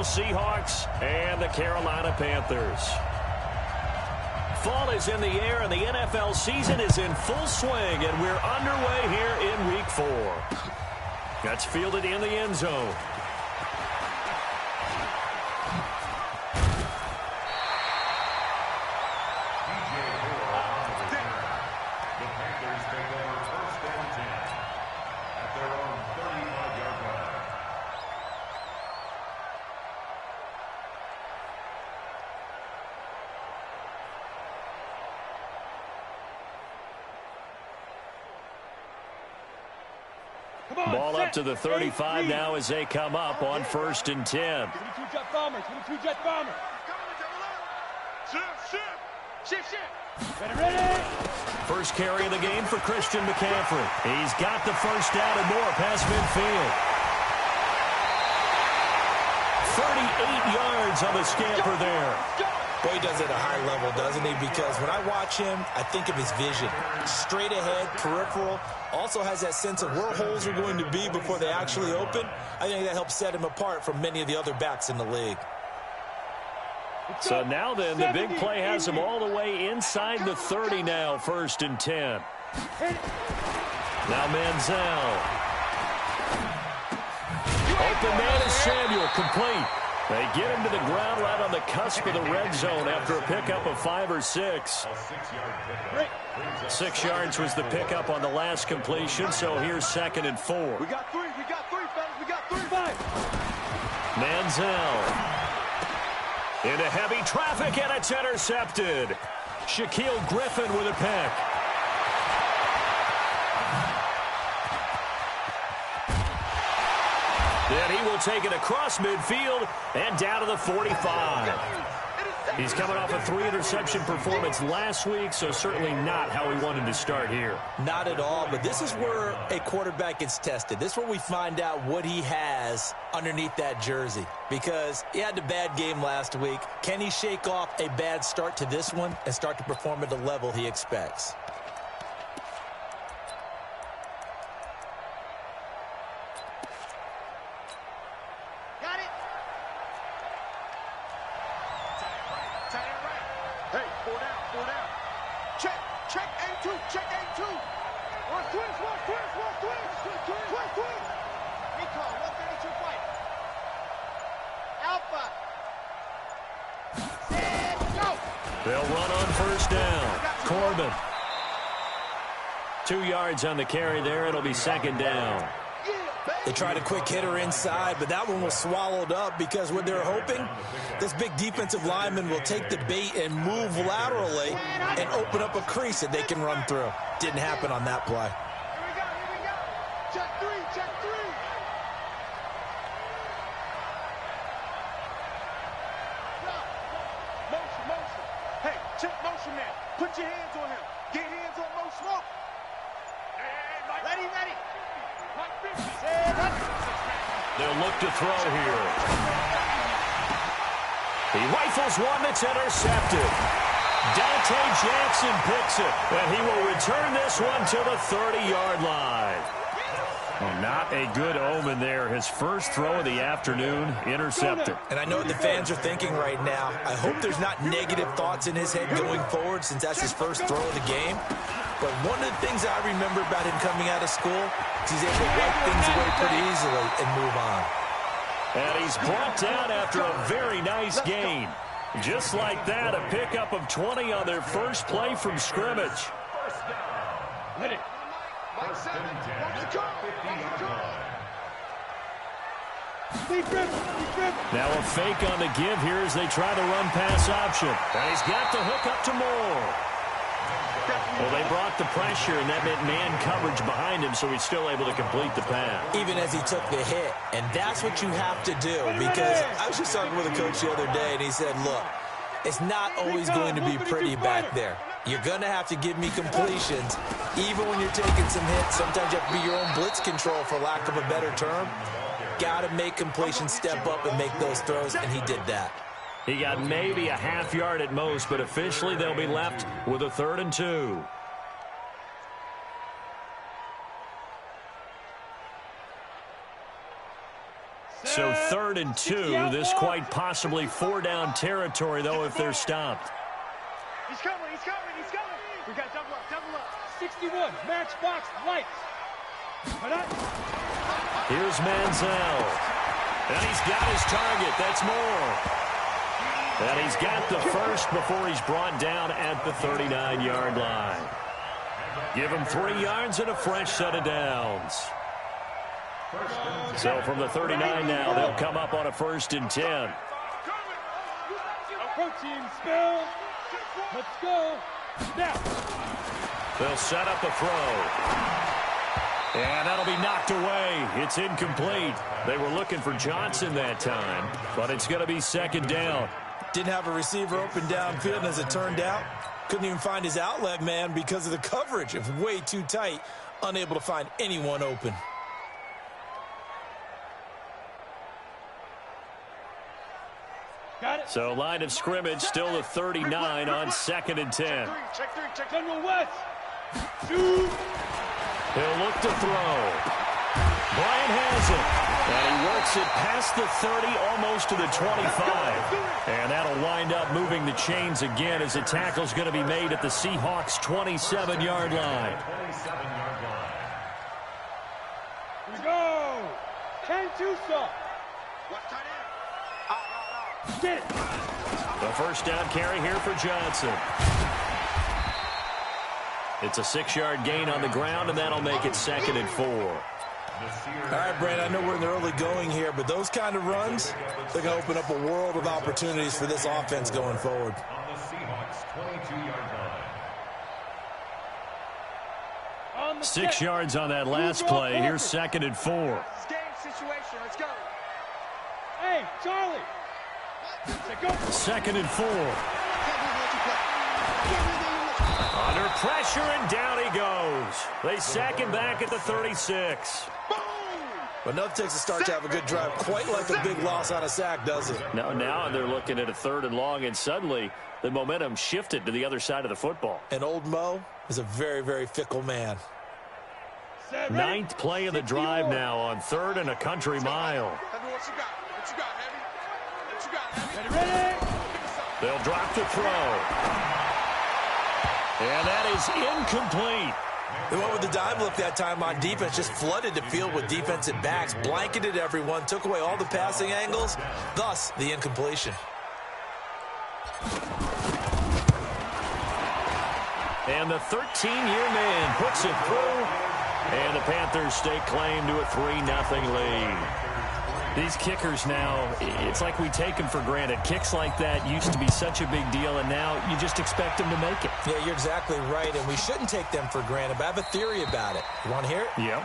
Seahawks and the Carolina Panthers. Fall is in the air, and the NFL season is in full swing, and we're underway here in Week 4. That's fielded in the end zone. Ball up to the 35 now as they come up on 1st and 10. 22 jet bombers, 22 jet bombers. Shift. Ready. First carry of the game for Christian McCaffrey. He's got the first down and more past midfield. 38 yards on the scamper there. Boy, he does it at a high level, doesn't he? Because when I watch him, I think of his vision. Straight ahead, peripheral. Also has that sense of where holes are going to be before they actually open. I think that helps set him apart from many of the other backs in the league. So now then, the big play has him all the way inside the 30 now, 1st and 10. Now Manziel. Open man is Samuel, complete. They get him to the ground right on the cusp of the red zone after a pickup of 5 or 6. 6 yards was the pickup on the last completion, so here's 2nd and 4. We got 3, fellas. We got 3. 5. Manziel. Into heavy traffic, and it's intercepted. Shaquille Griffin with a pick. Then he will take it across midfield and down to the 45. He's coming off a 3-interception performance last week, so certainly not how he wanted to start here. Not at all, but this is where a quarterback gets tested. This is where we find out what he has underneath that jersey. Because he had a bad game last week. Can he shake off a bad start to this one and start to perform at the level he expects? They'll run on 1st down. Corbin. 2 yards on the carry there. It'll be 2nd down. They tried a quick hitter inside, but that one was swallowed up because what they're hoping, this big defensive lineman will take the bait and move laterally and open up a crease that they can run through. Didn't happen on that play. Here we go. Check 3. Motion. Hey, check motion man. Put your hands on him. Get hands on Mo Smoke. Ready. They'll look to throw here. He rifles one that's intercepted. Dante Jackson picks it, and he will return this one to the 30-yard line. Well, not a good omen there. His first throw of the afternoon, intercepted. And I know what the fans are thinking right now. I hope there's not negative thoughts in his head going forward since that's his first throw of the game. But one of the things I remember about him coming out of school is he's able to wipe things away pretty easily and move on. And he's brought down after a very nice gain. Just like that, a pickup of 20 on their first play from scrimmage. Hit it. Now a fake on the give here as they try the run-pass option. And he's got the hook up to Moore. Well, they brought the pressure, and that meant man coverage behind him, so he's still able to complete the pass. Even as he took the hit. And that's what you have to do, because I was just talking with a coach the other day, and he said, look, it's not always going to be pretty back there. You're going to have to give me completions. Even when you're taking some hits, sometimes you have to be your own blitz control, for lack of a better term. Got to make completions step up and make those throws, and he did that. He got maybe a half yard at most, but officially they'll be left with a 3rd and 2. So 3rd and 2. This quite possibly 4-down territory, though, if they're stopped. He's coming, he's coming, he's coming. We got double up, double up. 61, matchbox lights. Here's Manziel. And he's got his target. That's more. And he's got the first before he's brought down at the 39-yard line. Give him 3 yards and a fresh set of downs. So from the 39 now, they'll come up on a 1st and 10. Protein spill. Let's go. Now. They'll set up a throw. And that'll be knocked away. It's incomplete. They were looking for Johnson that time, but it's going to be 2nd down. Didn't have a receiver open downfield, and as it turned out, couldn't even find his outlet man because of the coverage. It was way too tight, unable to find anyone open. Got it. So line of scrimmage still the 39 on 2nd and 10. Check General West. Shoot. He'll look to throw. Bryant has it. And he works it past the 30, almost to the 25. And that'll wind up moving the chains again as the tackle's going to be made at the Seahawks' 27-yard line. Here we go. 10-2 stop. Get it. The 1st down carry here for Johnson. It's a 6-yard gain on the ground, and that'll make it 2nd and 4. All right, Brandon, I know we're in the early going here, but those kind of runs, they're going to open up a world of opportunities for this offense going forward. 6 yards on that last play. Here's 2nd and 4. Game situation, let's go. Hey, Charlie. 2nd and 4. Under pressure, and down he goes. They sack him back at the 36. But enough takes a start to have a good drive, quite like a big loss on a sack, does it? Now they're looking at a 3rd and long, and suddenly the momentum shifted to the other side of the football. And old Mo is a very, very fickle man. 9th play of the drive now on 3rd and a country mile. What you got, Heavy? What you got, Heavy? Ready? They'll drop the throw. And that is incomplete. They went with the dime look that time on defense, just flooded the field with defensive backs, blanketed everyone, took away all the passing angles, thus the incompletion. And the 13-year man puts it through, and the Panthers stake claim to a 3-0 lead. These kickers now, it's like we take them for granted. Kicks like that used to be such a big deal, and now you just expect them to make it. Yeah, you're exactly right, and we shouldn't take them for granted, but I have a theory about it. You want to hear it? Yep.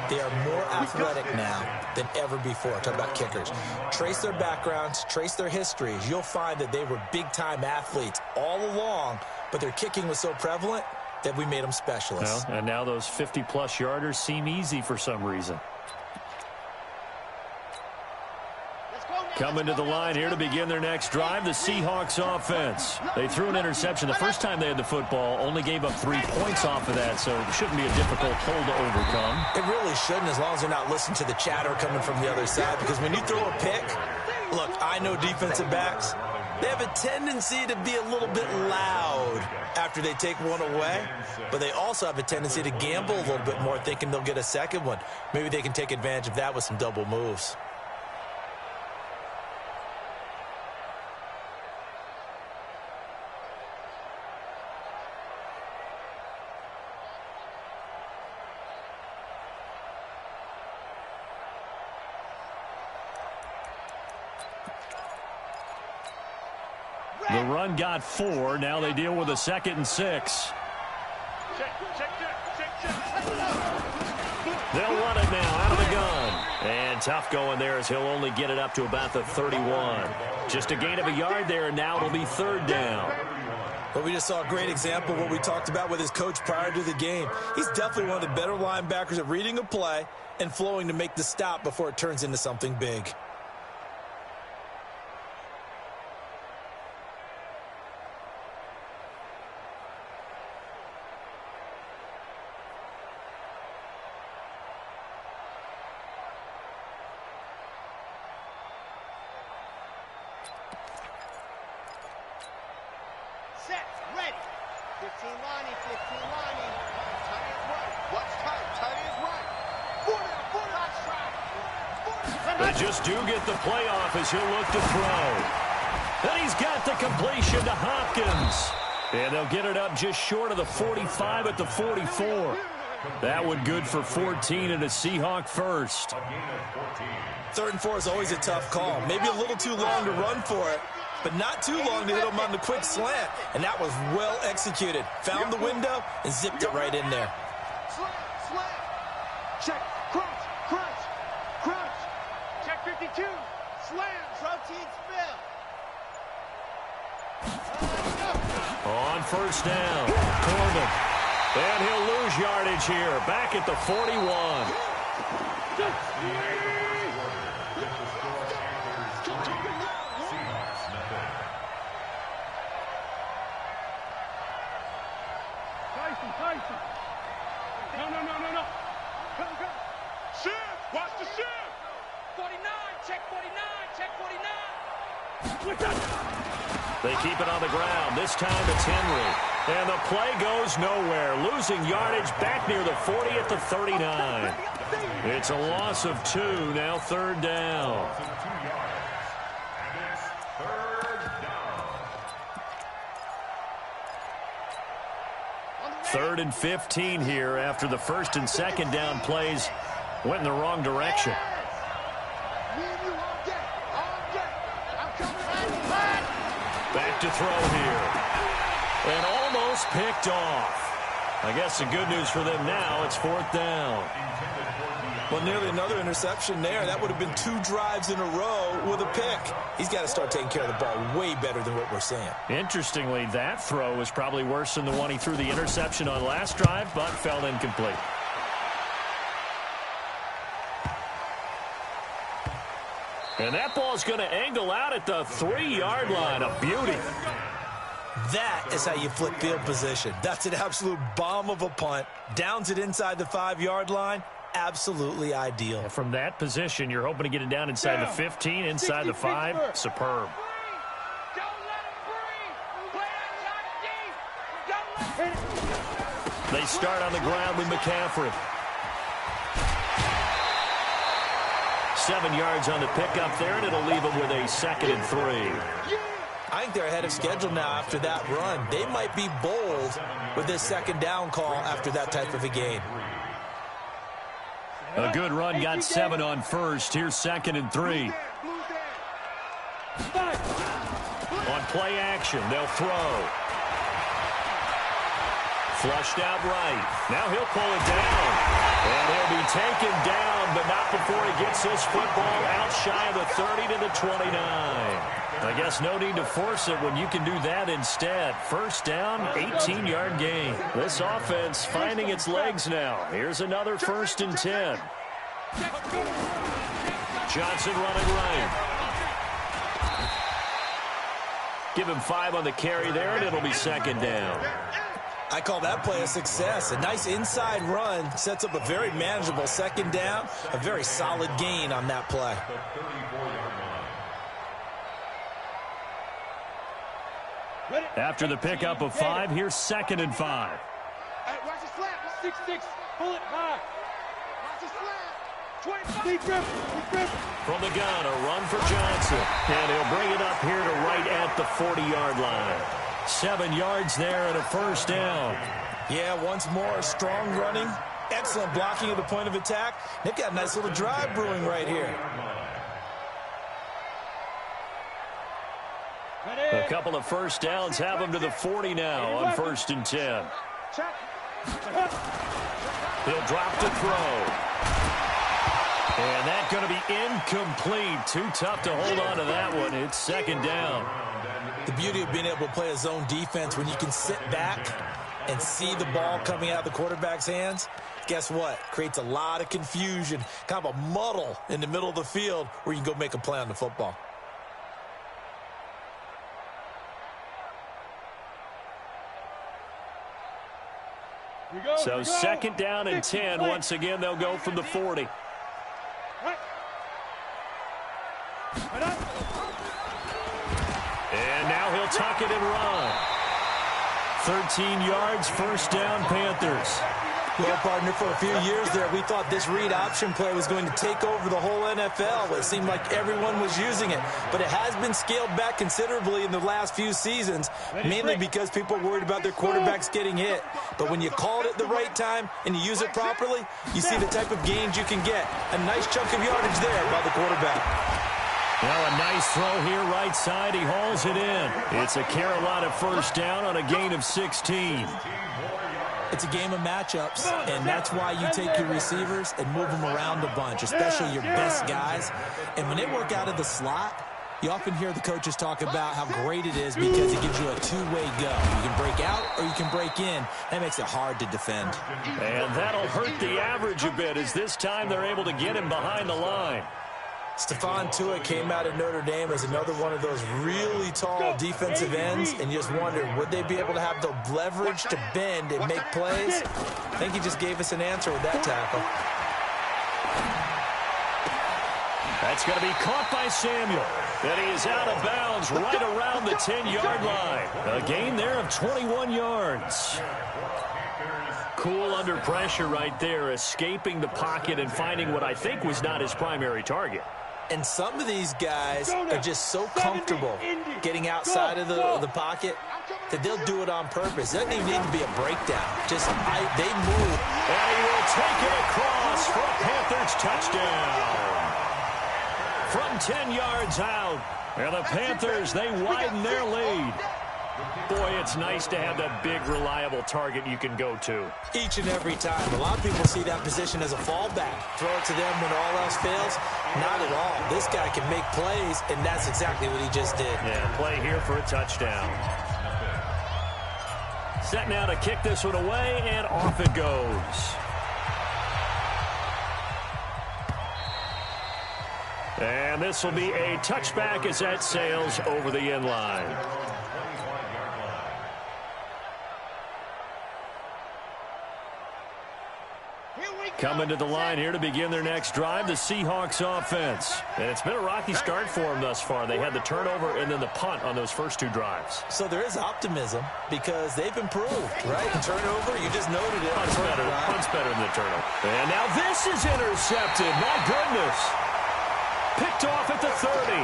They are more athletic now than ever before. Talk about kickers. Trace their backgrounds, trace their histories. You'll find that they were big-time athletes all along, but their kicking was so prevalent that we made them specialists. Well, and now those 50-plus yarders seem easy for some reason. Coming to the line here to begin their next drive, the Seahawks offense. They threw an interception the first time they had the football, only gave up 3 points off of that, so it shouldn't be a difficult hole to overcome. It really shouldn't, as long as they're not listening to the chatter coming from the other side, because when you throw a pick, look, I know defensive backs, they have a tendency to be a little bit loud after they take one away, but they also have a tendency to gamble a little bit more, thinking they'll get a second one. Maybe they can take advantage of that with some double moves. The run got 4. Now they deal with a 2nd and 6. They'll run it now out of the gun. And tough going there as he'll only get it up to about the 31. Just a gain of a yard there, and now it'll be 3rd down. But we just saw a great example of what we talked about with his coach prior to the game. He's definitely one of the better linebackers at reading a play and flowing to make the stop before it turns into something big. Ready. 15 lining, 15 lining. Tight is right. Watch tight. Tight is right. 40, They just do get the playoff as he'll look to throw. And he's got the completion to Hopkins. And they'll get it up just short of the 45 at the 44. That one good for 14 and a Seahawk first. 3rd and 4 is always a tough call. Maybe a little too long to run for it, but not too long to hit him on the quick slant. And that was well executed. Found the window and zipped it right in there. Slam, slam. Check, crunch, crunch, crunch. Check 52. Slam. Protein spill. On first down, Corbin. And he'll lose yardage here. Back at the 41. Tyson. No. Come. Shift. Watch the shift. 49. Check 49. Check 49. They keep it on the ground. This time it's Henry. And the play goes nowhere. Losing yardage back near the 40 at the 39. It's a loss of 2. Now 3rd down. 3rd and 15 here after the 1st and 2nd down plays went in the wrong direction. Back to throw here. And almost picked off. I guess the good news for them now, it's 4th down. Well, nearly another interception there. That would have been 2 drives in a row with a pick. He's got to start taking care of the ball way better than what we're seeing. Interestingly, that throw was probably worse than the one he threw the interception on last drive, but fell incomplete. And that ball's going to angle out at the 3-yard line. A beauty. That is how you flip field position. That's an absolute bomb of a punt. Downs it inside the 5-yard line. Absolutely ideal. And from that position, you're hoping to get it down inside the 15, inside the 5. Superb. They start on the ground with McCaffrey. 7 yards on the pickup there, and it'll leave them with a 2nd and 3. I think they're ahead of schedule now after that run. They might be bold with this 2nd down call after that type of a game. A good run, got 7 on first. Here's 2nd and 3. On play action, they'll throw. Flushed out right. Now he'll pull it down. And he'll be taken down, but not before he gets this football out shy of the 30 to the 29. I guess no need to force it when you can do that instead. First down, 18-yard gain. This offense finding its legs now. Here's another 1st and 10. Johnson running right. Give him 5 on the carry there, and it'll be 2nd down. I call that play a success. A nice inside run sets up a very manageable 2nd down. A very solid gain on that play. After the pickup of 5, here's 2nd and 5. Hey, watch the slam. 6-6. Pull it high. Watch the slam. 25. Deep grip. From the gun, a run for Johnson. And he'll bring it up here to right at the 40-yard line. 7 yards there and a 1st down. Yeah, once more, strong running. Excellent blocking at the point of attack. They've got a nice little drive brewing right here. A couple of 1st downs have them to the 40 now on 1st and 10. He'll drop to throw. And that's going to be incomplete. Too tough to hold on to that one. It's 2nd down. The beauty of being able to play a zone defense when you can sit back and see the ball coming out of the quarterback's hands, guess what? Creates a lot of confusion, kind of a muddle in the middle of the field where you can go make a play on the football. So 2nd down and 10. Once again, they'll go from the 40. And now he'll tuck it and run. 13 yards, first down, Panthers. Well, partner, for a few years there, we thought this read option play was going to take over the whole NFL. It seemed like everyone was using it. But it has been scaled back considerably in the last few seasons, mainly because people are worried about their quarterbacks getting hit. But when you call it at the right time and you use it properly, you see the type of gains you can get. A nice chunk of yardage there by the quarterback. Now a nice throw here right side. He hauls it in. It's a Carolina first down on a gain of 16. It's a game of matchups, and that's why you take your receivers and move them around a bunch, especially your best guys. And when they work out of the slot, you often hear the coaches talk about how great it is because it gives you a two-way go. You can break out or you can break in. That makes it hard to defend. And that'll hurt the average a bit as this time they're able to get him behind the line. Stephon Tuitt came out of Notre Dame as another one of those really tall defensive ends, and you just wondered, would they be able to have the leverage to bend and make plays? I think he just gave us an answer with that tackle. That's going to be caught by Samuel. And he is out of bounds right around the 10-yard line. A gain there of 21 yards. Cool under pressure right there, escaping the pocket and finding what I think was not his primary target. And some of these guys are just so comfortable getting outside of the pocket that they'll do it on purpose. It doesn't even need to be a breakdown. Just they move. And he will take it across for a Panthers touchdown. From 10 yards out. And the Panthers, they widen their lead. Boy, it's nice to have that big, reliable target you can go to. Each and every time. A lot of people see that position as a fallback. Throw it to them when all else fails. Not at all. This guy can make plays, and that's exactly what he just did. Yeah, play here for a touchdown. Set now to kick this one away, and off it goes. And this will be a touchback as that sails over the end line. Coming to the line here to begin their next drive, the Seahawks offense. And it's been a rocky start for them thus far. They had the turnover and then the punt on those first two drives. So there is optimism because they've improved, right? The turnover, you just noted it. Punt's better than the turnover. And now this is intercepted. My goodness. Picked off at the 30.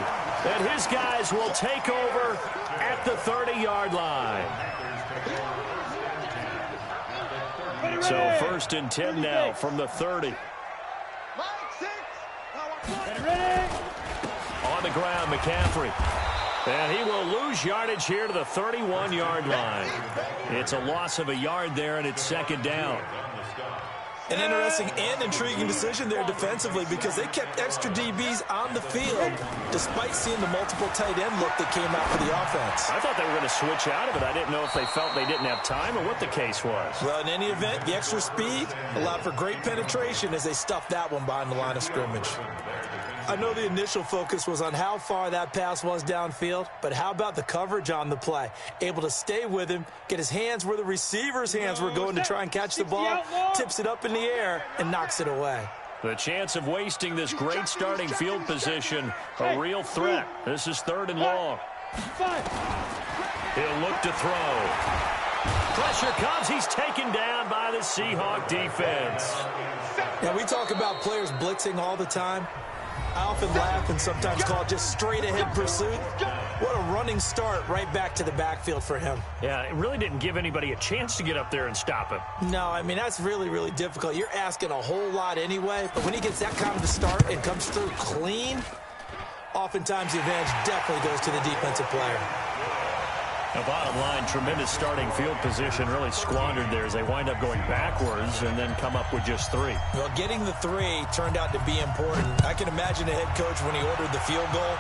And his guys will take over at the 30-yard line. So first and 10 now from the 30. On the ground, McCaffrey. And he will lose yardage here to the 31-yard line. It's a loss of a yard there, and it's second down. An interesting and intriguing decision there defensively because they kept extra DBs on the field despite seeing the multiple tight end look that came out for the offense. I thought they were going to switch out of it. I didn't know if they felt they didn't have time or what the case was. Well, in any event, the extra speed allowed for great penetration as they stuffed that one behind the line of scrimmage. I know the initial focus was on how far that pass was downfield, but how about the coverage on the play? Able to stay with him, get his hands where the receiver's hands were going to try and catch the ball, tips it up in the air, and knocks it away. The chance of wasting this great starting field position, a real threat. This is third and long. He'll look to throw. Pressure comes. He's taken down by the Seahawk defense. Now, we talk about players blitzing all the time. I often laugh and sometimes call it just straight-ahead pursuit. What a running start right back to the backfield for him. Yeah, it really didn't give anybody a chance to get up there and stop him. No, I mean, that's really, really difficult. You're asking a whole lot anyway, but when he gets that kind of a start and comes through clean, oftentimes the advantage definitely goes to the defensive player. The bottom line, tremendous starting field position, really squandered there as they wind up going backwards and then come up with just 3. Well, getting the 3 turned out to be important. I can imagine the head coach when he ordered the field goal.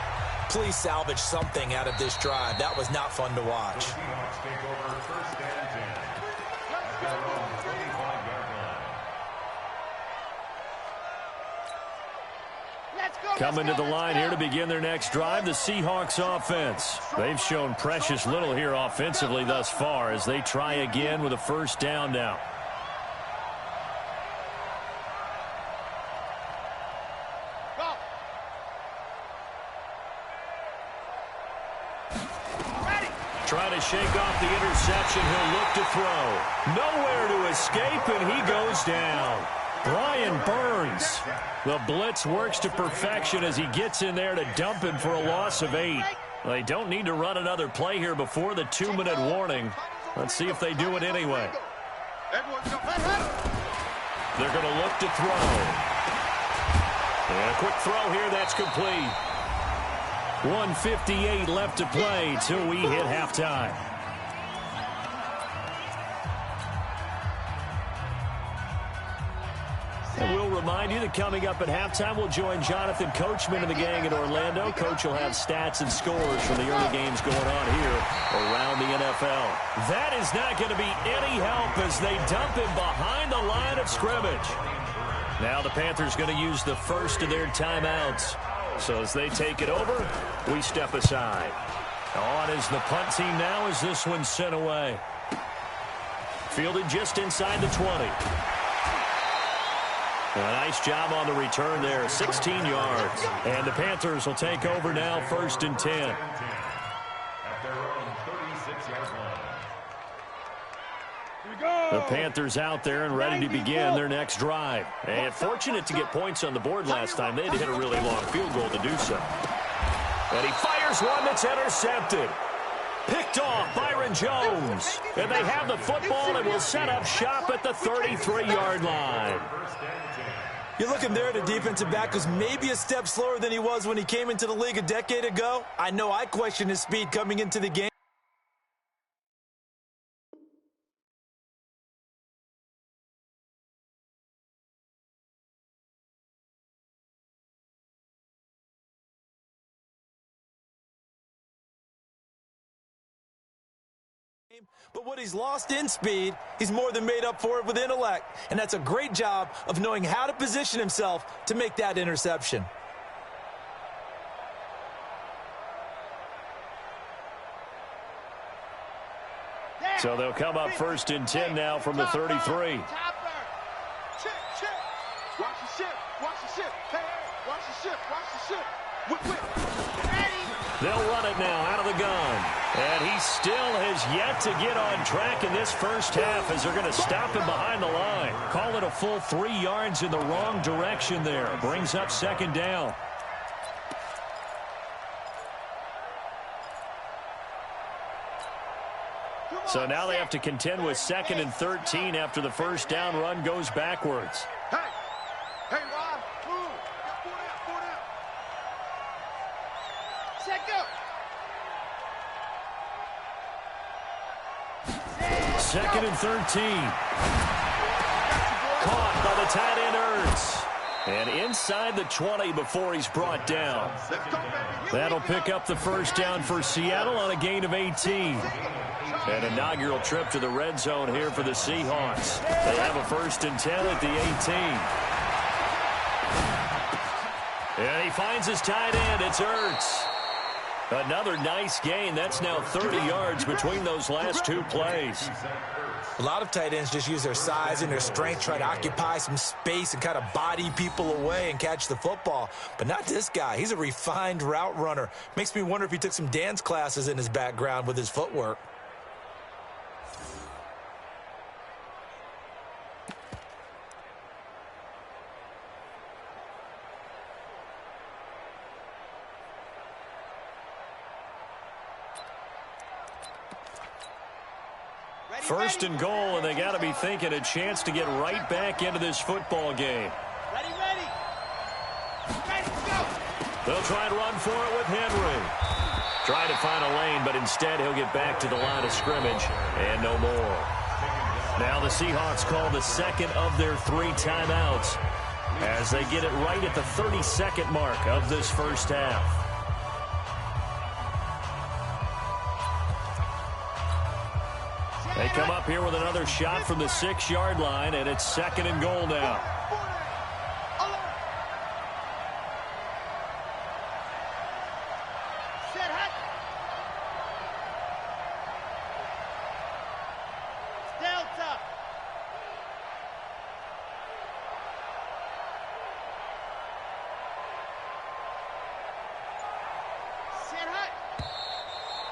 Please salvage something out of this drive. That was not fun to watch. Coming to the line here to begin their next drive, the Seahawks offense. They've shown precious little here offensively thus far as they try again with a first down now. trying to shake off the interception. He'll look to throw. Nowhere to escape, and he goes down. Brian Burns. The blitz works to perfection as he gets in there to dump him for a loss of 8. They don't need to run another play here before the 2-minute warning. Let's see if they do it anyway. They're going to look to throw. And a quick throw here, that's complete. 1:58 left to play till we hit halftime. And we'll remind you that coming up at halftime, we'll join Jonathan Coachman and the gang in Orlando. Coach will have stats and scores from the early games going on here around the NFL. That is not going to be any help as they dump him behind the line of scrimmage. Now the Panthers going to use the first of their timeouts. So as they take it over, we step aside. On is the punt team now as this one's sent away. Fielded just inside the 20. A nice job on the return there, 16 yards. And the Panthers will take over now, 1st and 10. The Panthers out there and ready to begin their next drive. And fortunate to get points on the board last time. They had to hit a really long field goal to do so. And he fires one that's intercepted. Picked off Byron Jones. And they have the football and will set up shop at the 33-yard line. You're looking there at a defensive back who's maybe a step slower than he was when he came into the league a decade ago. I know I questioned his speed coming into the game. But what he's lost in speed, he's more than made up for it with intellect. And that's a great job of knowing how to position himself to make that interception. So they'll come up 1st and 10 now from the 33. Check. Watch the ship. Watch the ship. Hey, watch the ship. Watch the ship. They'll run it now out of the gun. And he still has yet to get on track in this first half as they're going to stop him behind the line. Call it a full 3 yards in the wrong direction there. Brings up 2nd down. So now they have to contend with 2nd and 13 after the first down run goes backwards. Hey, Rob, move. Four down. Set go. 2nd and 13. Caught by the tight end Ertz. And inside the 20 before he's brought down. That'll pick up the first down for Seattle on a gain of 18. An inaugural trip to the red zone here for the Seahawks. They have a 1st and 10 at the 18. And he finds his tight end. It's Ertz. Another nice gain. That's now 30 yards between those last 2 plays. A lot of tight ends just use their size and their strength, try to occupy some space and kind of body people away and catch the football. But not this guy. He's a refined route runner. Makes me wonder if he took some dance classes in his background with his footwork. First and goal, and they got to be thinking a chance to get right back into this football game. Ready, go. They'll try and run for it with Henry. Trying to find a lane, but instead he'll get back to the line of scrimmage and no more. Now the Seahawks call the 2nd of their 3 timeouts as they get it right at the 32nd mark of this first half. They come up here with another shot from the 6-yard line, and it's 2nd and goal now.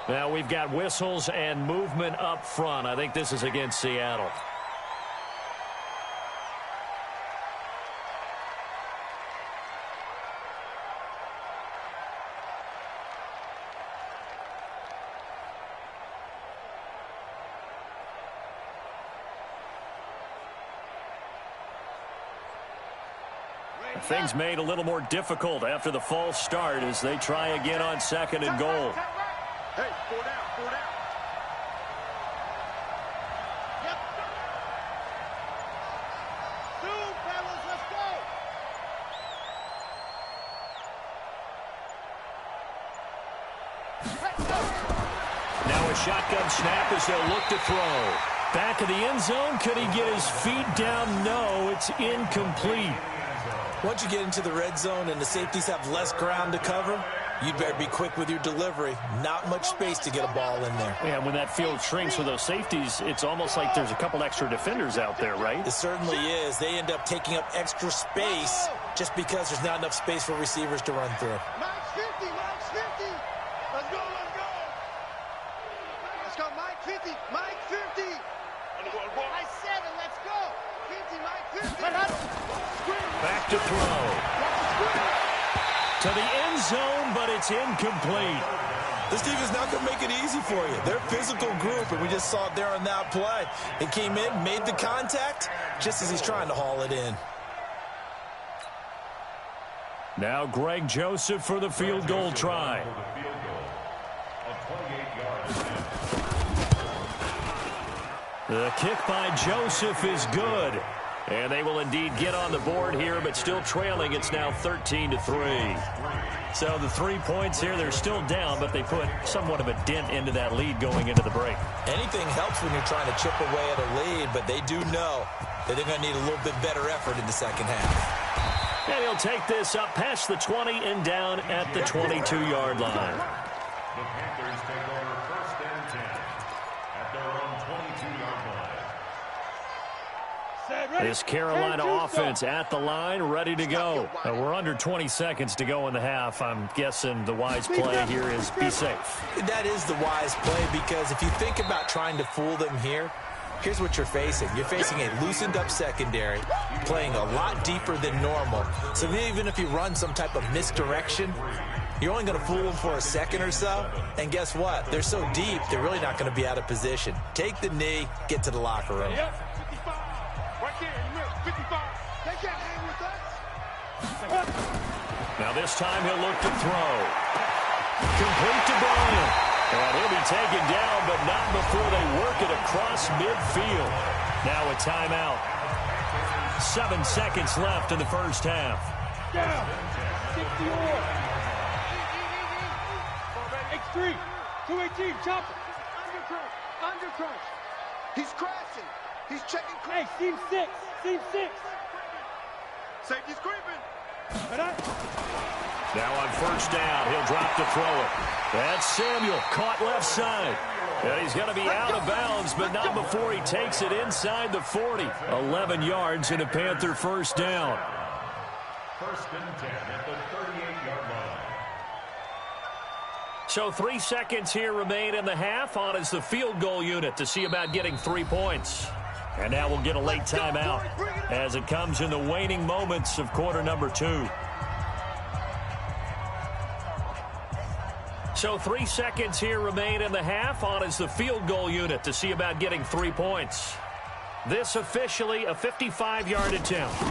Now we've got whistles and movement up front. I think this is against Seattle. Things made a little more difficult after the false start as they try again on 2nd and goal. Hey, 4 down, 4 down. Yep. Soon, fellas, let's go. Now a shotgun snap as they'll look to throw. Back of the end zone. Could he get his feet down? No, it's incomplete. Once you get into the red zone and the safeties have less ground to cover, you'd better be quick with your delivery. Not much space to get a ball in there. Yeah, when that field shrinks with those safeties, it's almost like there's a couple extra defenders out there, right? It certainly is. They end up taking up extra space just because there's not enough space for receivers to run through. Mike's 50, Mike's 50. Let's go, let's go. Let's go, Mike 50, Mike 50. Mike 7, let's go. 50, Mike 50. Back to throw. To the end zone, but it's incomplete. This defense not going to make it easy for you. They're a physical group, and we just saw it there on that play. They came in, made the contact, just as he's trying to haul it in. Now Greg Joseph for the field goal try. The kick by Joseph is good. And they will indeed get on the board here, but still trailing. It's now 13-3. So the 3 points here, they're still down, but they put somewhat of a dent into that lead going into the break. Anything helps when you're trying to chip away at a lead, but they do know that they're going to need a little bit better effort in the second half. And he'll take this up past the 20 and down at the 22-yard line. The Panthers take over 1st and 10 at their own 22-yard line. This Carolina offense at the line, ready to go. We're under 20 seconds to go in the half. I'm guessing the wise play here is be safe. That is the wise play, because if you think about trying to fool them here, here's what you're facing. You're facing a loosened up secondary, playing a lot deeper than normal. So even if you run some type of misdirection, you're only going to fool them for a second or so. And guess what? They're so deep, they're really not going to be out of position. Take the knee, get to the locker room. Yep, 55. Right there in the middle, 55. They can't hang with us. Now this time he'll look to throw. Complete to Bryant. And he'll be taken down, but not before they work it across midfield. Now a timeout. 7 seconds left in the first half. Down. 60-4. X3. 218. Chop it. Under crunch. Under crunch. He's crashing. He's checking Hey, crunch. seam 6. Seam 6. Safety's creeping. Now on first down, he'll drop to throw it. That's Samuel, caught left side. And he's going to be out of bounds, but not before he takes it inside the 40. 11 yards and a Panther first down. 1st and 10 at the 38-yard line. So 3 seconds here remain in the half. On is the field goal unit to see about getting 3 points. And now we'll get a late timeout as it comes in the waning moments of quarter number 2. So 3 seconds here remain in the half. On is the field goal unit to see about getting 3 points. This officially a 55-yard attempt.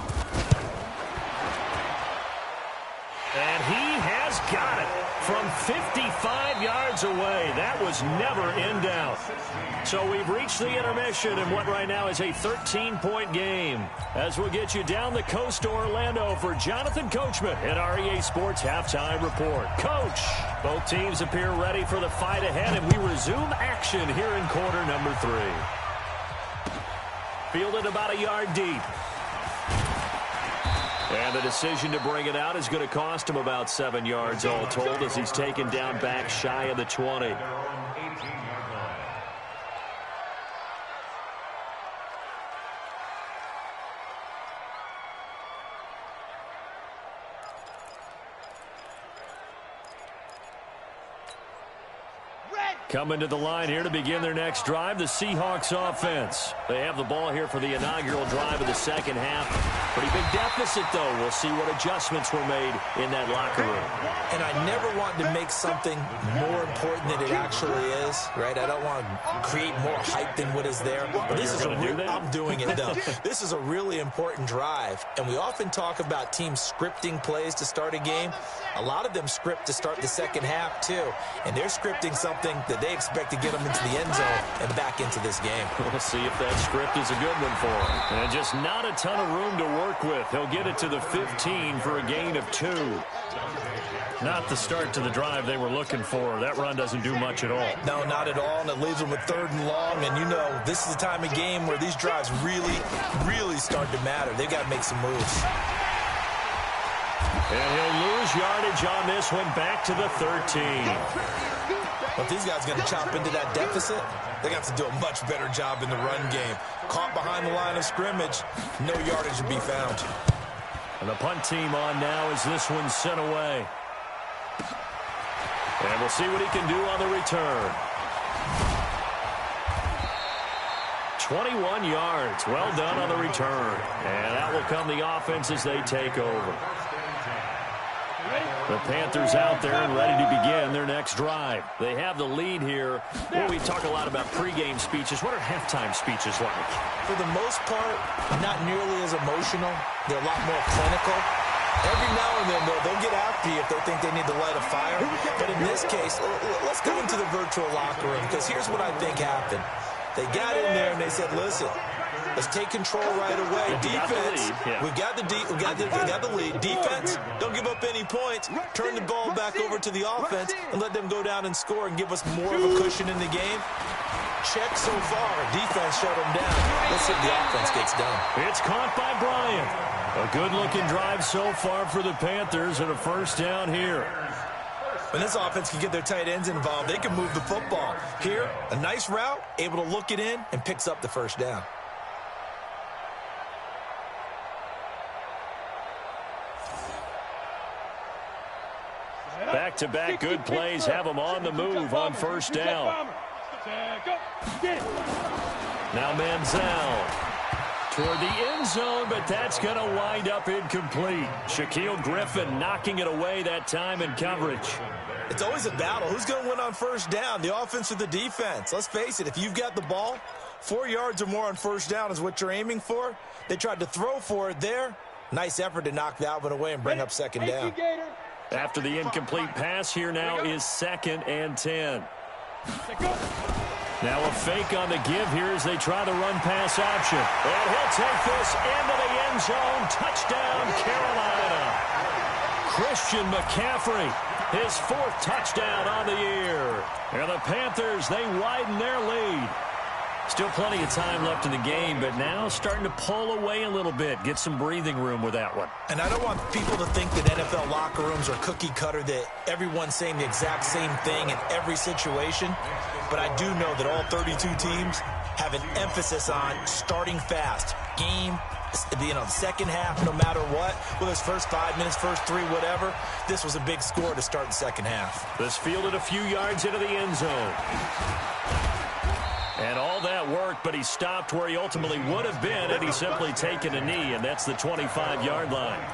And he has got it from 55 yards away. That was never in doubt. So we've reached the intermission in what right now is a 13-point game. As we'll get you down the coast to Orlando for Jonathan Coachman at our EA Sports Halftime Report. Coach, both teams appear ready for the fight ahead, and we resume action here in quarter number 3. Fielded about a yard deep. And the decision to bring it out is going to cost him about 7 yards all told as he's taken down back shy of the 20. Their own 18-yard line. Red Coming to the line here to begin their next drive, the Seahawks offense. They have the ball here for the inaugural drive of the second half. Pretty big deficit, though. We'll see what adjustments were made in that locker room. And I never want to make something more important than it actually is, right? I don't want to create more hype than what is there. But this is I'm doing it, though. This is a really important drive. And we often talk about teams scripting plays to start a game. A lot of them script to start the second half, too. And they're scripting something that they expect to get them into the end zone and back into this game. We'll see if that script is a good one for him. And just not a ton of room to work with. He'll get it to the 15 for a gain of 2. Not the start to the drive they were looking for. That run doesn't do much at all. No, not at all, and it leaves them with 3rd and long. And, you know, this is the time of game where these drives really, really start to matter. They've got to make some moves. And he'll lose yardage on this one, back to the 13. But these guys are going to chop into that deficit. They got to do a much better job in the run game. Caught behind the line of scrimmage, no yardage to be found. And the punt team on now as this one's sent away. And we'll see what he can do on the return. 21 yards. Well done on the return. And out will come the offense as they take over. The Panthers out there and ready to begin their next drive. They have the lead here. Well, we talk a lot about pregame speeches. What are halftime speeches like? For the most part, not nearly as emotional. They're a lot more clinical. Every now and then, they'll get after you if they think they need to light a fire. But in this case, let's go into the virtual locker room, because here's what I think happened. They got in there and they said, listen, let's take control right away. Defense, we've got the lead. Defense, don't give up any points. Turn the ball back over to the offense and let them go down and score and give us more of a cushion in the game. Check so far. Defense shut them down. Let's see if the offense gets done. It's caught by Bryant. A good-looking drive so far for the Panthers and a first down here. When this offense can get their tight ends involved, they can move the football. Here, a nice route, able to look it in, and picks up the first down. Back-to-back good plays have them on the move on first down. Now Manziel toward the end zone, but that's going to wind up incomplete. Shaquille Griffin knocking it away that time in coverage. It's always a battle. Who's going to win on first down, the offense or the defense? Let's face it, if you've got the ball, 4 yards or more on first down is what you're aiming for. They tried to throw for it there. Nice effort to knock that one away and bring up second down. After the incomplete pass, here now is 2nd and 10. Now a fake on the give here as they try the run-pass option. And he'll take this into the end zone. Touchdown, Carolina. Christian McCaffrey, his 4th touchdown on the year. And the Panthers, they widen their lead. Still plenty of time left in the game, but now starting to pull away a little bit. Get some breathing room with that one. And I don't want people to think that NFL locker rooms are cookie cutter, that everyone's saying the exact same thing in every situation. But I do know that all 32 teams have an emphasis on starting fast. Game, the second half, no matter what, whether it's first 5 minutes, first 3, whatever, this was a big score to start the second half. This fielded a few yards into the end zone. And all that worked, but he stopped where he ultimately would have been had he simply taken a knee, and that's the 25-yard line.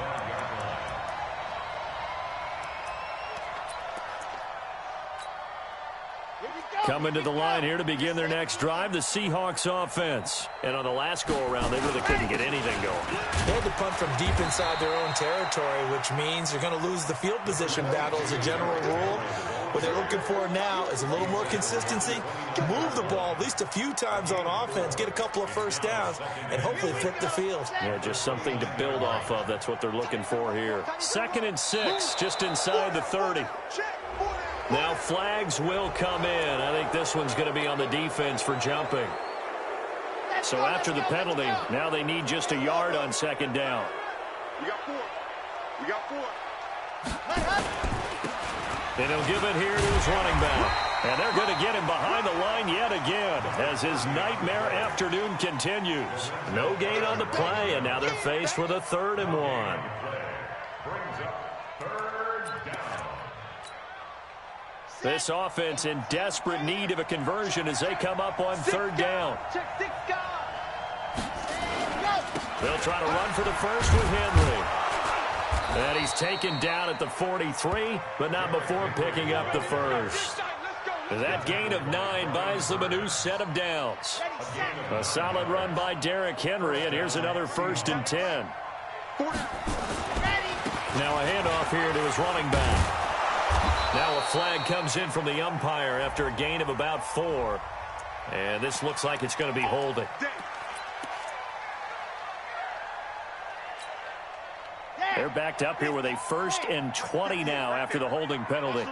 Coming to the line here to begin their next drive, the Seahawks offense. And on the last go-around, they really couldn't get anything going. They had to punt from deep inside their own territory, which means you're going to lose the field position battle as a general rule. What they're looking for now is a little more consistency, move the ball at least a few times on offense, get a couple of first downs, and hopefully flip the field. Yeah, just something to build off of. That's what they're looking for here. 2nd and 6, just inside the 30. Now flags will come in. I think this one's going to be on the defense for jumping. So after the penalty, now they need just a yard on 2nd down. We got 4. We got 4. And he'll give it here to his running back. And they're going to get him behind the line yet again as his nightmare afternoon continues. No gain on the play, and now they're faced with a 3rd and 1. This offense in desperate need of a conversion as they come up on third down. They'll try to run for the first with Henry. And he's taken down at the 43, but not before picking up the first. That gain of 9 buys them a new set of downs. A solid run by Derrick Henry, and here's another 1st and 10. Now a handoff here to his running back. Now a flag comes in from the umpire after a gain of about 4. And this looks like it's going to be holding. They're backed up here with a 1st and 20 now after the holding penalty.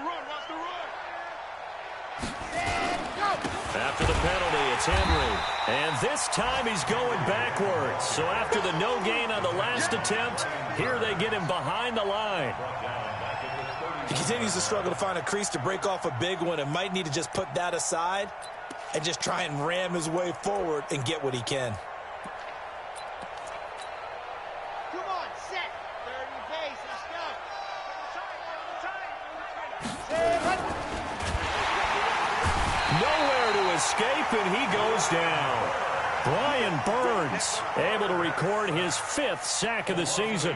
After the penalty, it's Henry. And this time he's going backwards. So after the no gain on the last attempt, here they get him behind the line. He continues to struggle to find a crease to break off a big one and might need to just put that aside and just try and ram his way forward and get what he can. Come on, set. Third and pace. Let's go. Nowhere to escape, and he goes down. Brian Burns able to record his 5th sack of the season.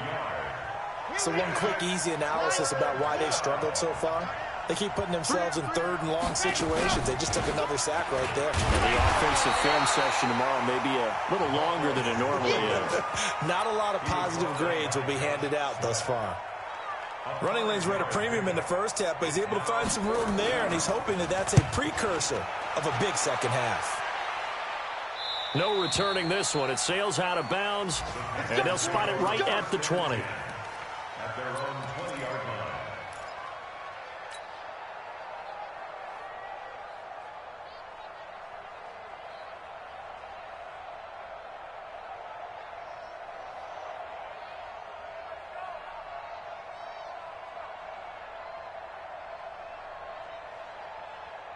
So one quick, easy analysis about why they've struggled so far. They keep putting themselves in 3rd and long situations. They just took another sack right there. And the offensive film session tomorrow may be a little longer than it normally is. Not a lot of positive grades will be handed out thus far. Running lanes were at a premium in the first half, but he's able to find some room there, and he's hoping that that's a precursor of a big second half. No returning this one. It sails out of bounds, and they'll spot it right at the 20. At their own 20-yard line.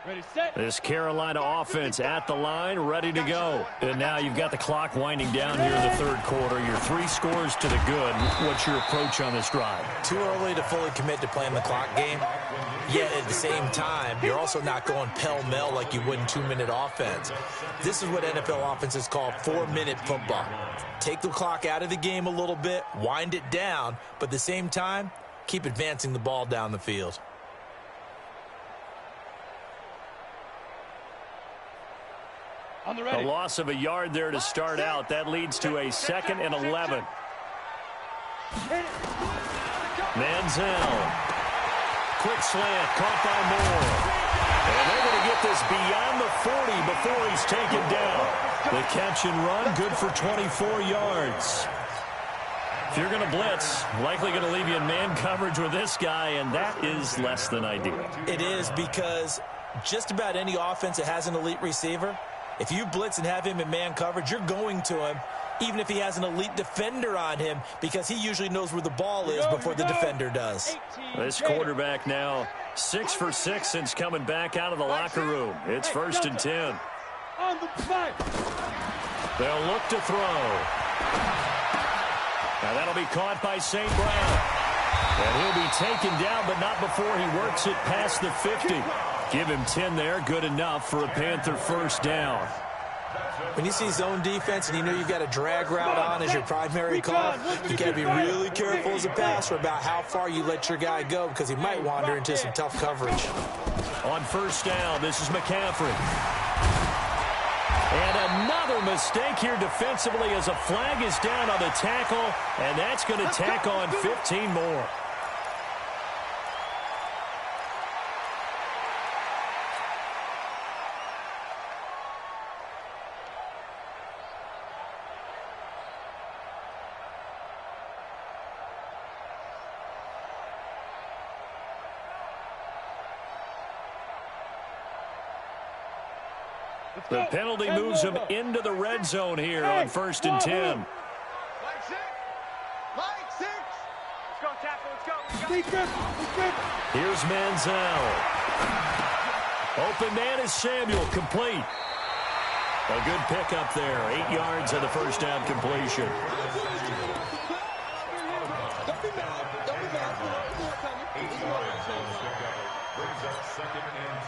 Ready, set. This Carolina offense at the line, ready to go. And now you've got the clock winding down here in the 3rd quarter. Your 3 scores to the good. What's your approach on this drive? Too early to fully commit to playing the clock game. Yet at the same time, you're also not going pell-mell like you would in 2-minute offense. This is what NFL offenses call 4-minute football. Take the clock out of the game a little bit, wind it down, but at the same time, keep advancing the ball down the field. On the A ready. loss of a yard there to start out. That leads to a 2nd and 11. Manziel. Quick slant, caught by Moore. And they're going to get this beyond the 40 before he's taken down. The catch and run, good for 24 yards. If you're going to blitz, likely going to leave you in man coverage with this guy, and that is less than ideal. It is, because just about any offense that has an elite receiver, if you blitz and have him in man coverage, you're going to him, even if he has an elite defender on him, because he usually knows where the ball is before the defender does. This quarterback now 6 for 6 since coming back out of the locker room. It's 1st and 10. On the back. They'll look to throw. Now that'll be caught by St. Brown. And he'll be taken down, but not before he works it past the 50. Give him 10 there, good enough for a Panther 1st down. When you see zone defense and you know you've got a drag route on as your primary call, you got to be really careful as a passer about how far you let your guy go, because he might wander into some tough coverage. On 1st down, this is McCaffrey. And another mistake here defensively as a flag is down on the tackle, and that's going to tack on 15 more. The penalty moves him into the red zone here on 1st and 10. Mike 6. Mike 6. Let's go, tackle. Let's go. Defense. Defense. Here's Manziel. Open man is Samuel, complete. A good pickup there. 8 yards on the 1st down completion. Brings up 2nd 2nd and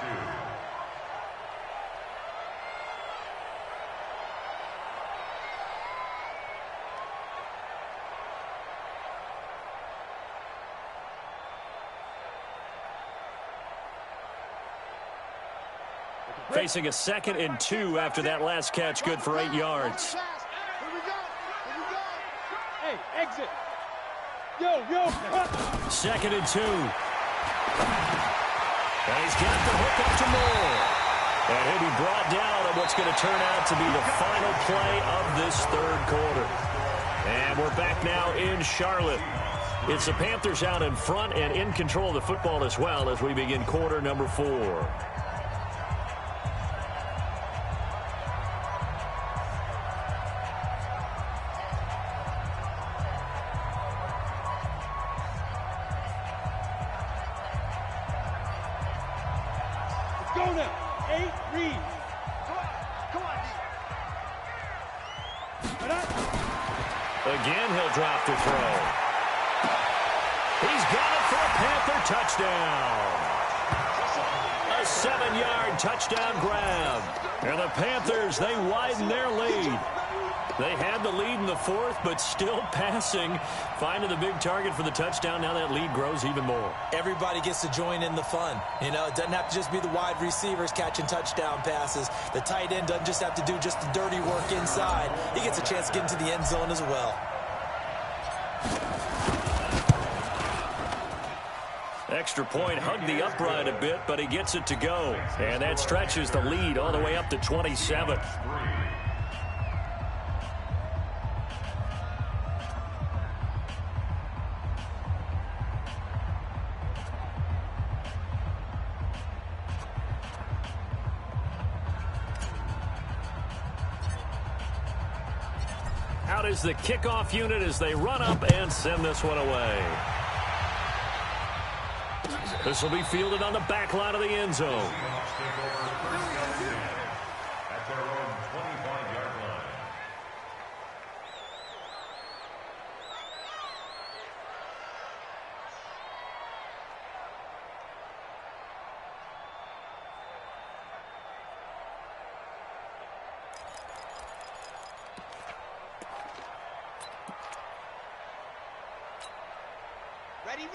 2. Facing a 2nd and 2 after that last catch, good for 8 yards. Here we go. Here we go. Hey, exit. Yo. 2nd and 2. And he's got the hook up to Moore. And he'll be brought down on what's going to turn out to be the final play of this 3rd quarter. And we're back now in Charlotte. It's the Panthers out in front and in control of the football as well as we begin quarter number 4. Go now. 8, read. Come on, D. Again, he'll drop the throw. He's got it for a Panther touchdown. A 7-yard touchdown grab. And the Panthers, they widen their lead. They had the lead in the 4th, but still passing. Finding the big target for the touchdown. Now that lead grows even more. Everybody gets to join in the fun. You know, it doesn't have to just be the wide receivers catching touchdown passes. The tight end doesn't just have to do just the dirty work inside. He gets a chance to get into the end zone as well. Extra point, hugged the upright a bit, but he gets it to go. And that stretches the lead all the way up to 27. Out is the kickoff unit as they run up and send this one away. This will be fielded on the back line of the end zone. At their own 25-yard line.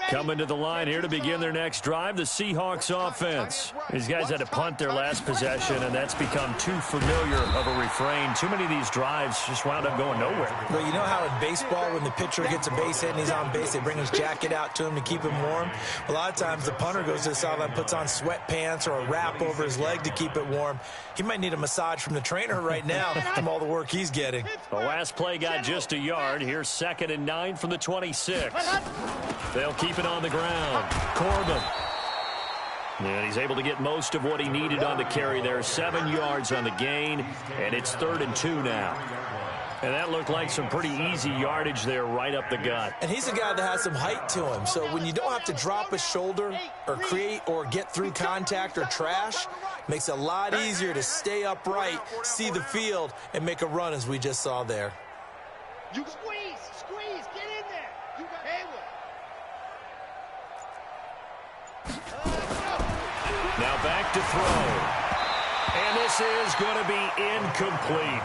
Coming to the line here to begin their next drive, the Seahawks offense. These guys had to punt their last possession, and that's become too familiar of a refrain. Too many of these drives just wound up going nowhere. Well, you know how in baseball, when the pitcher gets a base hit and he's on base, they bring his jacket out to him to keep him warm? A lot of times the punter goes to the sideline, puts on sweatpants or a wrap over his leg to keep it warm. He might need a massage from the trainer right now from all the work he's getting. The last play got just a yard. Here's 2nd and 9 from the 26. They'll keep it on the ground. Corbin. And he's able to get most of what he needed on the carry there. 7 yards on the gain, and it's 3rd and 2 now. And that looked like some pretty easy yardage there right up the gut. And he's a guy that has some height to him. So when you don't have to drop a shoulder or create or get through contact or trash, makes it a lot easier to stay upright, see the field, and make a run as we just saw there. You squeeze, get in there. You got Hayward. Now back to throw. And this is going to be incomplete.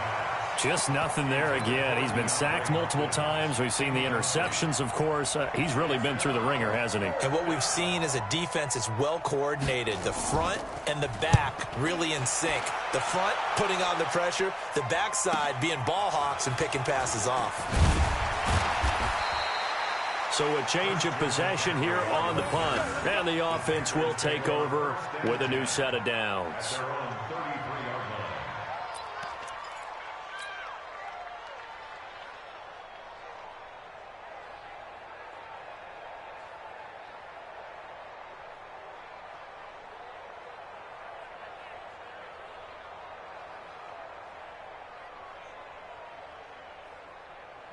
Just nothing there again. He's been sacked multiple times. We've seen the interceptions, of course. He's really been through the ringer, hasn't he? And what we've seen is a defense that's well coordinated. The front and the back really in sync. The front putting on the pressure, the backside being ball hawks and picking passes off. So a change of possession here on the punt. And the offense will take over with a new set of downs.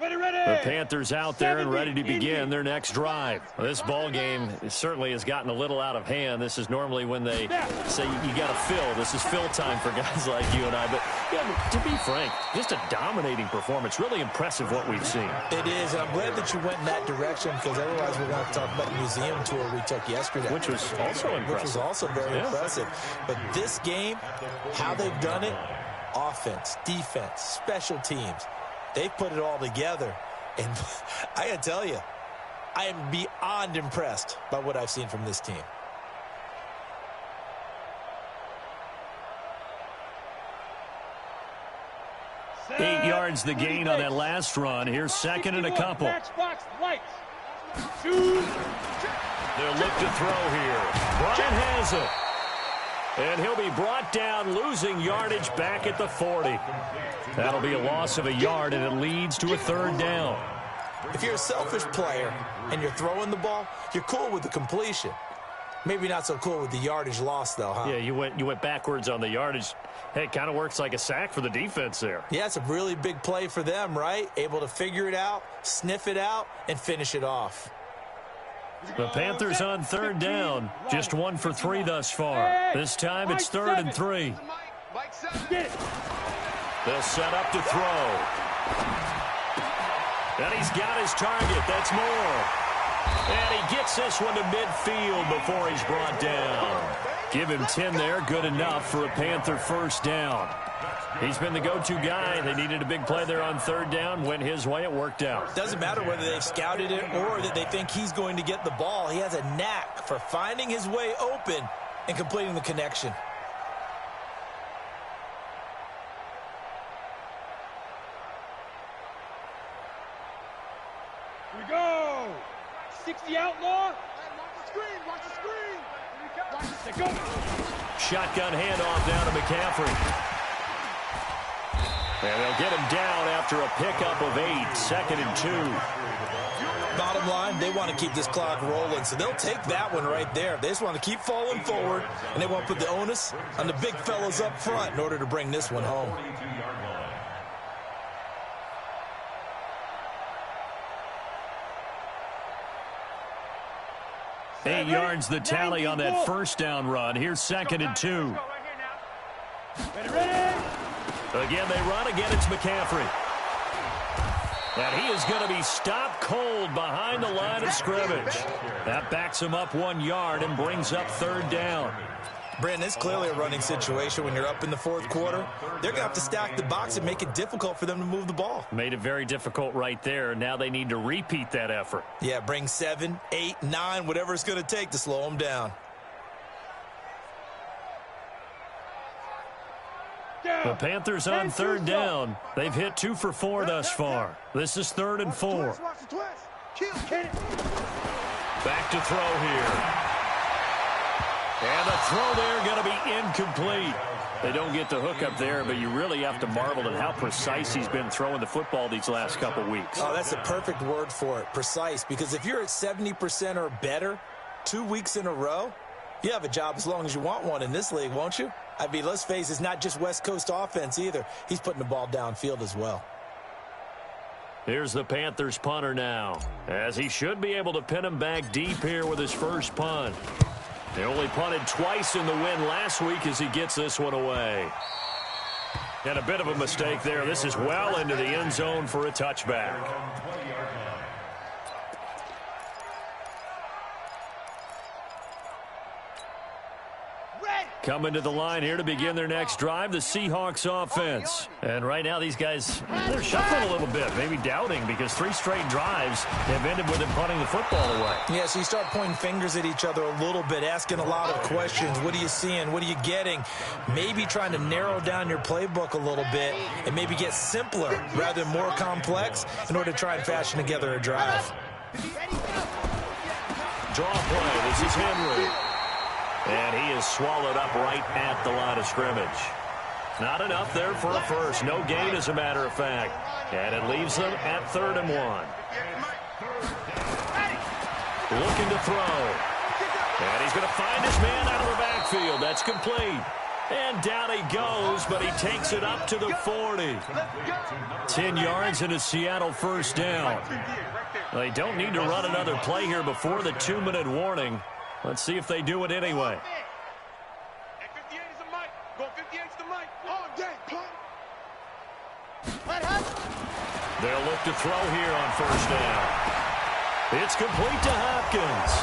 The Panthers out there and ready to begin their next drive. This ball game certainly has gotten a little out of hand. This is normally when they say you got to fill. This is fill time for guys like you and I. But yeah, to be frank, just a dominating performance. Really impressive what we've seen. It is, and I'm glad that you went in that direction because otherwise we're going to talk about the museum tour we took yesterday. Which was also impressive. Which was also very impressive. But this game, how they've done it, offense, defense, special teams, they've put it all together. And I got to tell you, I am beyond impressed by what I've seen from this team. Eight yards the gain on that last run. Here's second and a couple. They'll look to throw here. Bryant has it. And he'll be brought down, losing yardage back at the 40. That'll be a loss of a yard, and it leads to a third down. If you're a selfish player and you're throwing the ball, you're cool with the completion. Maybe not so cool with the yardage loss, though, huh? Yeah, you went backwards on the yardage. Hey, it kind of works like a sack for the defense there. Yeah, it's a really big play for them, right? Able to figure it out, sniff it out, and finish it off. The Panthers on third down. Just 1 for 3 thus far. This time it's 3rd and 3. They'll set up to throw. And he's got his target. That's Moore. And he gets this one to midfield before he's brought down. Give him 10 there. Good enough for a Panther first down. He's been the go-to guy. They needed a big play there on third down. Went his way. It worked out. Doesn't matter whether they've scouted it or that they think he's going to get the ball. He has a knack for finding his way open and completing the connection. Here we go. 60 outlaw. Watch the screen. Watch the screen. Watch it go. Shotgun handoff down to McCaffrey. And they'll get him down after a pickup of 8, 2nd and 2. Bottom line, they want to keep this clock rolling, so they'll take that one right there. They just want to keep falling forward, and they want to put the onus on the big fellas up front in order to bring this one home. Eight yards the tally on that first down run. Here's 2nd and 2. Ready. Again, they run. Again, it's McCaffrey. And he is going to be stopped cold behind the line of scrimmage. That backs him up 1 yard and brings up third down. Brandon, it's clearly a running situation when you're up in the fourth quarter. They're going to have to stack the box and make it difficult for them to move the ball. Made it very difficult right there. Now they need to repeat that effort. Yeah, bring 7, 8, 9, whatever it's going to take to slow them down. The Panthers on third down. They've hit 2 for 4 thus far. This is 3rd and 4. Back to throw here. And the throw there going to be incomplete. They don't get the hook up there, but you really have to marvel at how precise he's been throwing the football these last couple weeks. Oh, that's a perfect word for it, precise, because if you're at 70% or better 2 weeks in a row, you have a job as long as you want one in this league, won't you? I mean, let's face it, it's not just West Coast offense either. He's putting the ball downfield as well. Here's the Panthers punter now, as he should be able to pin him back deep here with his first punt. They only punted twice in the win last week as he gets this one away. And a bit of a mistake there. This is well into the end zone for a touchback. Coming to the line here to begin their next drive, the Seahawks offense. And right now these guys, they're shuffling a little bit, maybe doubting, because 3 straight drives have ended with them punting the football away. Yeah, so you start pointing fingers at each other a little bit, asking a lot of questions. What are you seeing? What are you getting? Maybe trying to narrow down your playbook a little bit and maybe get simpler rather than more complex in order to try and fashion together a drive. Draw play. This is Henry. And he is swallowed up right at the line of scrimmage. Not enough there for a first. No gain, as a matter of fact. And it leaves them at 3rd and 1. Looking to throw. And he's going to find his man out of the backfield. That's complete. And down he goes, but he takes it up to the 40. 10 yards and a Seattle first down. They don't need to run another play here before the 2-minute warning. Let's see if they do it anyway. They'll look to throw here on first down. It's complete to Hopkins.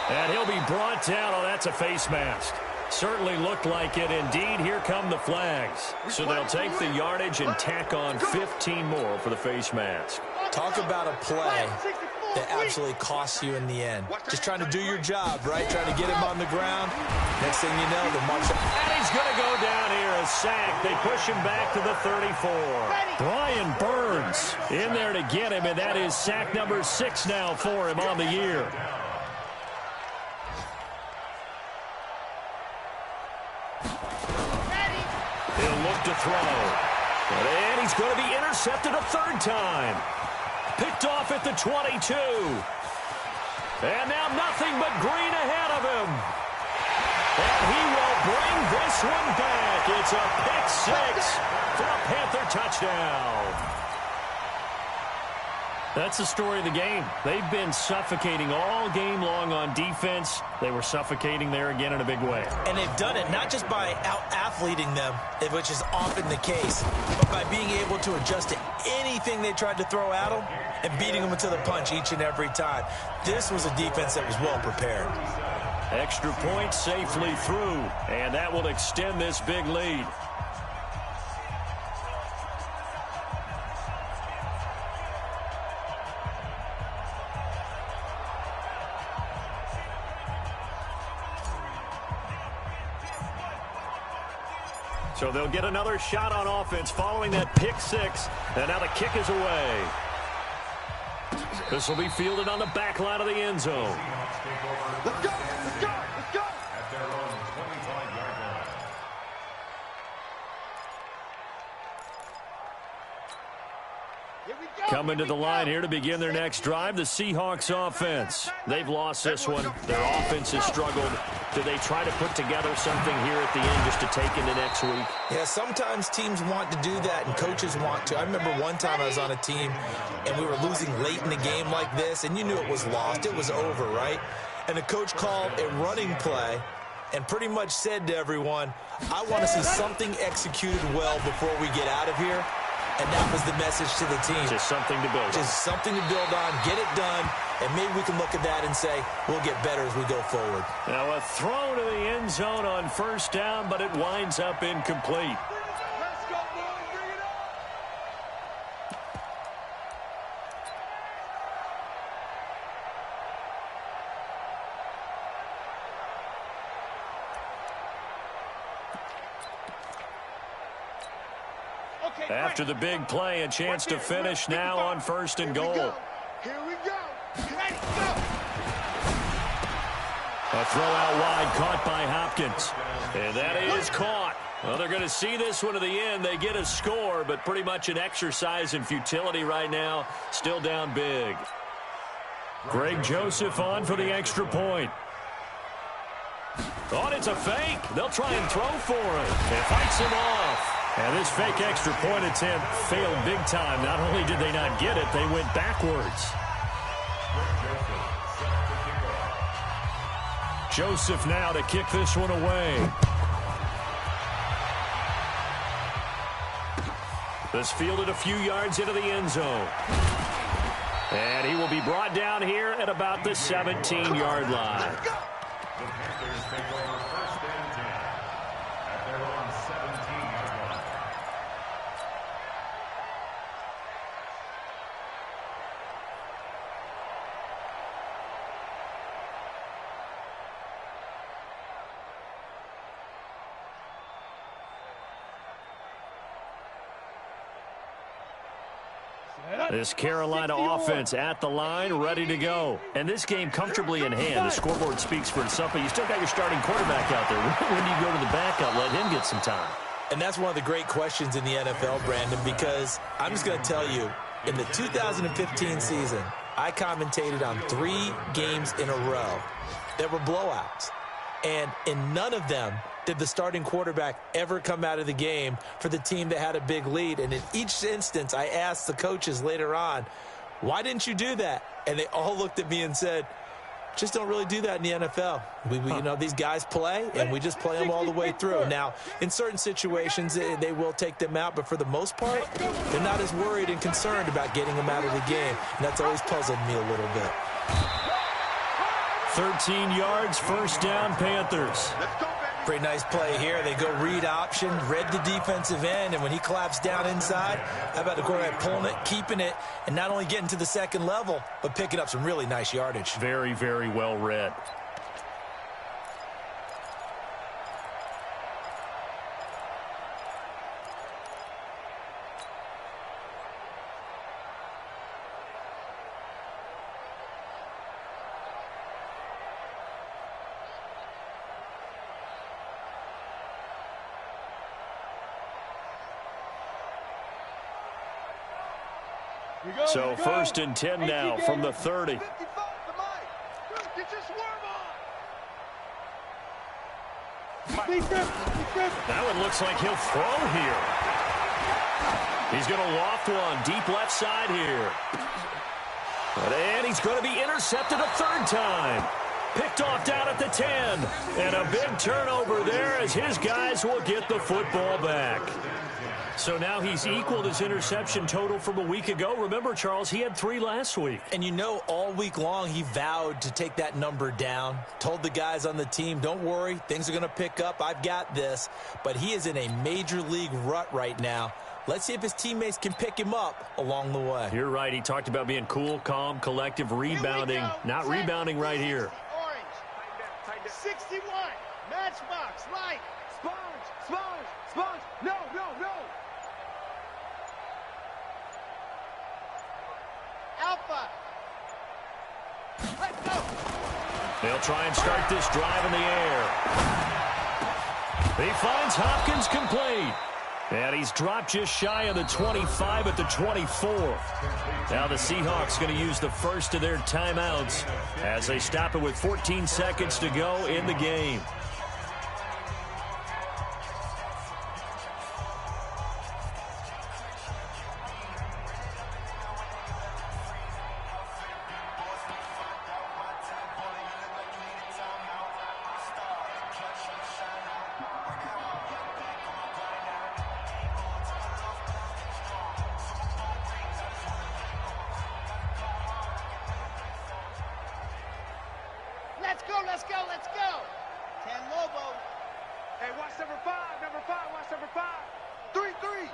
And he'll be brought down. Oh, that's a face mask. Certainly looked like it. Indeed, here come the flags. So they'll take the yardage and tack on 15 more for the face mask. Talk about a play that absolutely costs you in the end. Just trying to do your job, right? Trying to get him on the ground. Next thing you know, the march. And he's going to go down here, a sack. They push him back to the 34. Brian Burns in there to get him, and that is sack number 6 now for him on the year. He'll look to throw. And he's going to be intercepted a third time. Picked off at the 22. And now nothing but green ahead of him. And he will bring this one back. It's a pick 6 for a Panther touchdown. That's the story of the game. They've been suffocating all game long on defense. They were suffocating there again in a big way. And they've done it not just by out-athleting them, which is often the case, but by being able to adjust to anything they tried to throw at them and beating them to the punch each and every time. This was a defense that was well prepared. Extra point safely through, and that will extend this big lead. So they'll get another shot on offense following that pick 6. And now the kick is away. This will be fielded on the back line of the end zone. Let's go, let's go, let's go. At their own 25-yard line. Here we go. Coming to the line here to begin their next drive, the Seahawks offense. They've lost this one. Their offense has struggled. Do they try to put together something here at the end just to take into next week? Yeah, sometimes teams want to do that and coaches want to. I remember one time I was on a team and we were losing late in the game like this, and you knew it was lost. It was over, right? And the coach called a running play and pretty much said to everyone, I want to see something executed well before we get out of here. And that was the message to the team. Just something to build on. Just something to build on, get it done, and maybe we can look at that and say, we'll get better as we go forward. Now a throw to the end zone on first down, but it winds up incomplete. Let's go, boys. Bring it up. Okay, After the big play, a chance to finish now on first and goal. Here we go. Ready, go. A throw out wide caught by Hopkins. And that is caught. Well, they're going to see this one to the end. They get a score, but pretty much an exercise in futility right now. Still down big. Greg Joseph on for the extra point. Oh, it's a fake. They'll try and throw for it. It fights him off. And this fake extra point attempt failed big time. Not only did they not get it, they went backwards. Joseph now to kick this one away. This fielded a few yards into the end zone. And he will be brought down here at about the 17-yard line. The Panthers take over first and 10 at their own 17-yard line. This Carolina offense at the line, ready to go. And this game comfortably in hand. The scoreboard speaks for itself, but you still got your starting quarterback out there. When do you go to the backup, let him get some time? And that's one of the great questions in the NFL, Brandon, because I'm just going to tell you, in the 2015 season, I commentated on 3 games in a row that were blowouts. And in none of them did the starting quarterback ever come out of the game for the team that had a big lead. And in each instance, I asked the coaches later on, why didn't you do that? And they all looked at me and said, just don't really do that in the NFL. We you know, these guys play, and we just play them all the way through. Now, in certain situations, they will take them out, but for the most part, they're not as worried and concerned about getting them out of the game, and that's always puzzled me a little bit. 13 yards, first down, Panthers. Pretty nice play here. They go read option, read the defensive end, and when he claps down inside, how about the quarterback pulling it, keeping it, and not only getting to the second level, but picking up some really nice yardage. Very, very well read. So first and 10 now from the 30. That one looks like he'll throw here. He's going to loft one deep left side here. And he's going to be intercepted a third time. Picked off down at the 10. And a big turnover there as his guys will get the football back. So now he's equaled his interception total from a week ago. Remember, Charles, he had 3 last week. And you know, all week long he vowed to take that number down. Told the guys on the team, don't worry, things are going to pick up. I've got this. But he is in a major league rut right now. Let's see if his teammates can pick him up along the way. You're right. He talked about being cool, calm, collective, rebounding. Not rebounding right here. Orange. 61. Matchbox. Light. Sponge. No. Alpha. Let's go. They'll try and start this drive in the air. He finds Hopkins complete. And he's dropped just shy of the 25 at the 24. Now the Seahawks going to use the first of their timeouts as they stop it with 14 seconds to go in the game. Let's go. 10 Lobo. Hey, watch number 5, watch number 5. 3-3.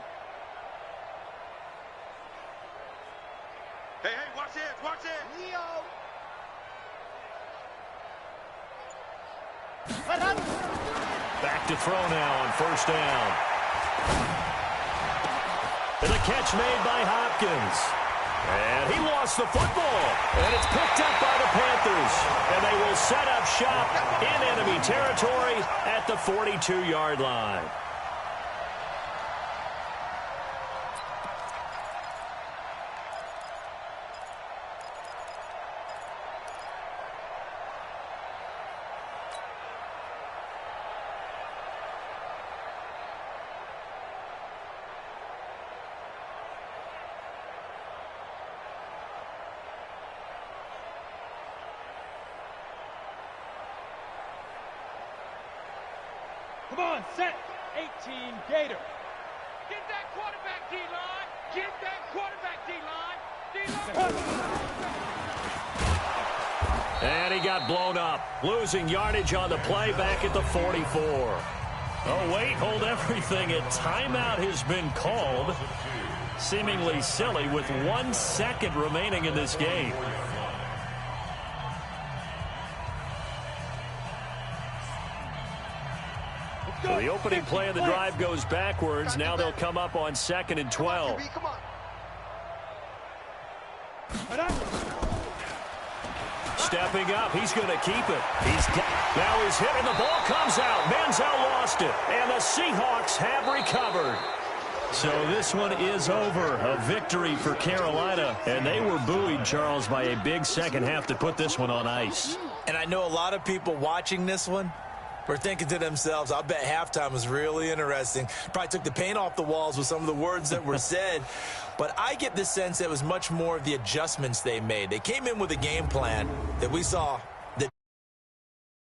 Hey, watch it. Leo. Back to throw now on first down. And a catch made by Hopkins. And he lost the football. And it's picked up by the Panthers. And they will set up shop in enemy territory at the 42-yard line. Come on, set. 18 Gator. Get that quarterback, D-line. Get that quarterback, D-line. And he got blown up. Losing yardage on the play back at the 44. Oh, wait, hold everything. A timeout has been called. Seemingly silly with 1 second remaining in this game. So the opening play of the drive goes backwards. Now they'll come up on 2nd and 12. Stepping up, he's going to keep it. Now he's hit and the ball comes out. Manziel lost it, and the Seahawks have recovered. So this one is over. A victory for Carolina, and they were buoyed, Charles, by a big second half to put this one on ice. And I know a lot of people watching this one, were thinking to themselves, I'll bet halftime was really interesting. Probably took the paint off the walls with some of the words that were said. But I get the sense that it was much more of the adjustments they made. They came in with a game plan that we saw